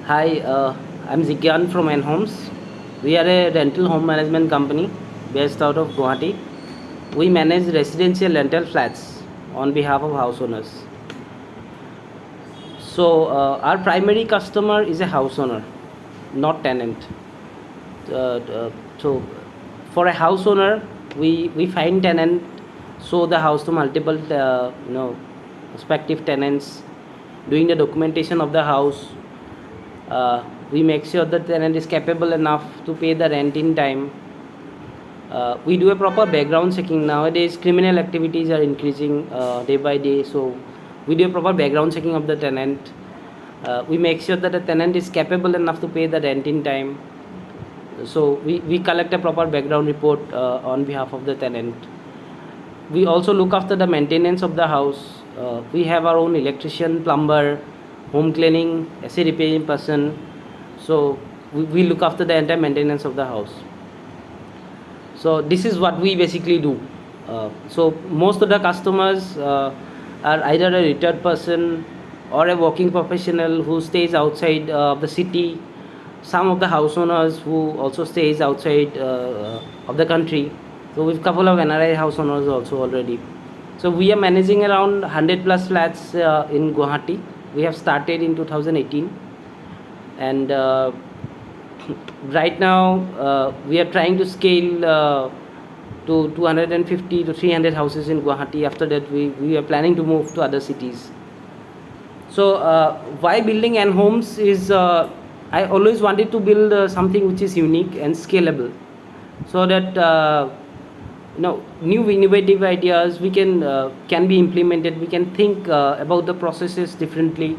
Hi, I'm Zigyan from NHOMES. We are a rental home management company based out of Guwahati. We manage residential rental flats on behalf of house owners. So, our primary customer is a house owner, not tenant. So, for a house owner, we find tenant, show the house to multiple prospective tenants, doing the documentation of the house. We make sure the tenant is capable enough to pay the rent in time. We do a proper background checking. Nowadays, criminal activities are increasing day by day, so we do a proper background checking of the tenant. We make sure that the tenant is capable enough to pay the rent in time. So we collect a proper background report on behalf of the tenant. We also look after the maintenance of the house. We have our own electrician, plumber, home cleaning, AC repairing person. So we look after the entire maintenance of the house. So this is what we basically do. So most of the customers are either a retired person or a working professional who stays outside the city. Some of the house owners who also stays outside of the country. So we've couple of NRI house owners also already. So we are managing around 100 plus flats in Guwahati. We have started in 2018, and right now we are trying to scale to 250 to 300 houses in Guwahati. After that, we are planning to move to other cities. So why building NHOMES is I always wanted to build something which is unique and scalable, so that new innovative ideas we can be implemented. We can think about the processes differently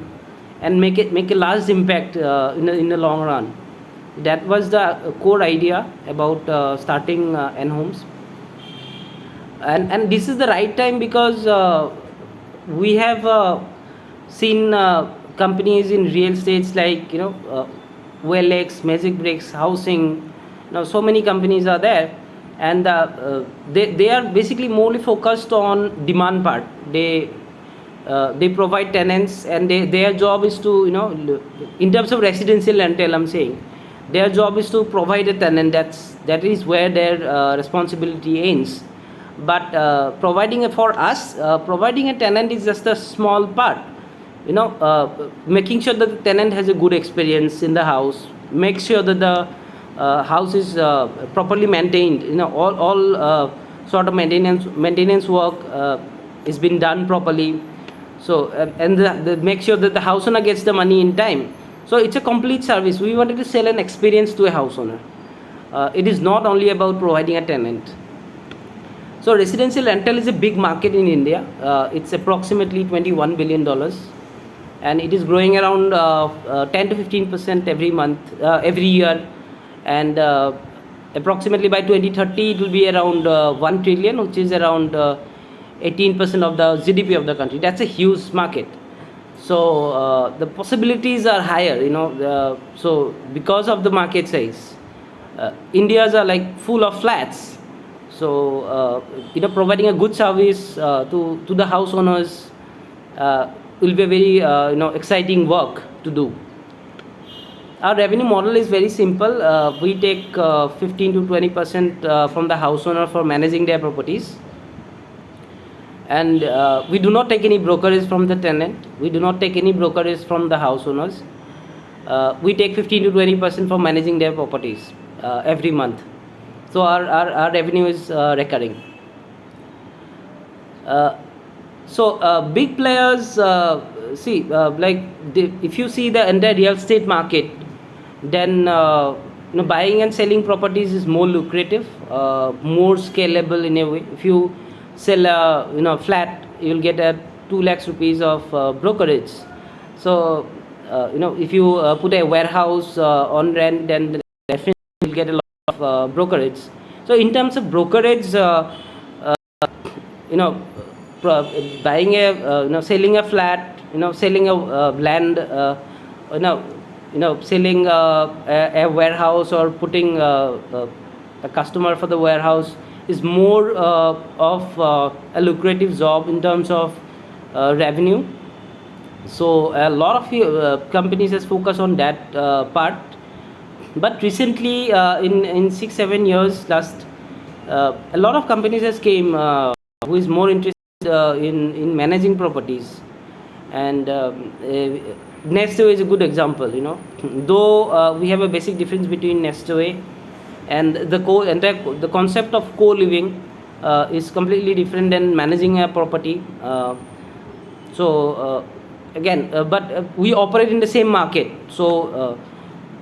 and make a large impact in the long run. That was the core idea about starting NHOMES. And this is the right time because we have seen companies in real estates like OLX, Magic Bricks, Housing. Now so many companies are there, and they are basically more focused on demand part. They provide tenants, and their job is to in terms of residential rental, I'm saying their job is to provide a tenant. That is where their responsibility ends. But providing providing a tenant is just a small part. Making sure that the tenant has a good experience in the house, make sure that the house is properly maintained. All sort of maintenance work is being done properly. So and make sure that the house owner gets the money in time. So it's a complete service. We wanted to sell an experience to a house owner. It is not only about providing a tenant. So residential rental is a big market in India. It's approximately $21 billion, and it is growing around 10 to 15% every year, and approximately by 2030 it will be around 1 trillion, which is around 18% of the GDP of the country. That's a huge market. So the possibilities are higher. So because of the market size, India's are like full of flats. So providing a good service to the house owners will be a very exciting work to do. Our revenue model is very simple. We take 15 to 20% from the house owner for managing their properties, and we do not take any brokerage from the tenant. We do not take any brokerage from the house owners. We take 15 to 20% for managing their properties every month. So our revenue is recurring. Big players, if you see the entire real estate market, then buying and selling properties is more lucrative, more scalable in a way. If you sell a flat, you'll get a 2 lakhs rupees of brokerage. So if you put a warehouse on rent, then definitely you'll get a lot of brokerage. So in terms of brokerage, buying selling a flat, selling a land, selling a warehouse, or putting a customer for the warehouse is more of a lucrative job in terms of revenue. So a lot of companies has focused on that part. But recently, in 6 7 years last, a lot of companies has came who is more interested in managing properties. And Nestaway is a good example, you know. Though we have a basic difference between Nestaway and the concept of co-living is completely different than managing a property. But we operate in the same market. So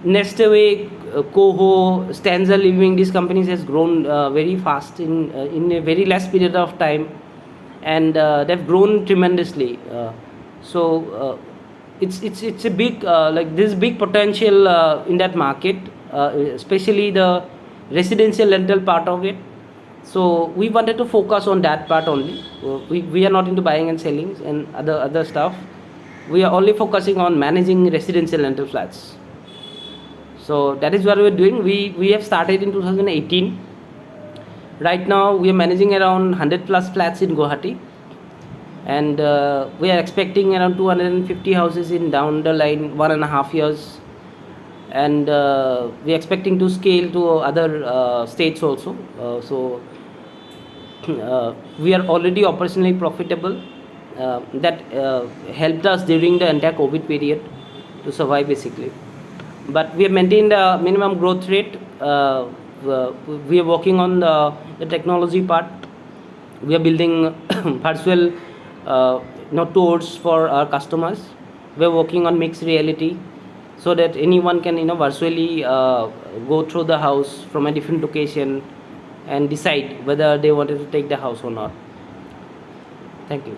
Nestaway, Coho, Stanza Living, these companies has grown very fast in a very less period of time, and they've grown tremendously. It's a big like there's big potential in that market, especially the residential rental part of it. So we wanted to focus on that part only. We are not into buying and selling and other stuff. We are only focusing on managing residential rental flats. So that is what we're doing. We have started in 2018. Right now we are managing around 100 plus flats in Guwahati, and we are expecting around 250 houses in down the line 1.5 years, and we are expecting to scale to other states also. We are already operationally profitable. That helped us during the entire COVID period to survive basically. But we have maintained a minimum growth rate. We are working on the technology part. We are building virtual tours for our customers. We are working on mixed reality, so that anyone can virtually go through the house from a different location and decide whether they wanted to take the house or not. Thank you.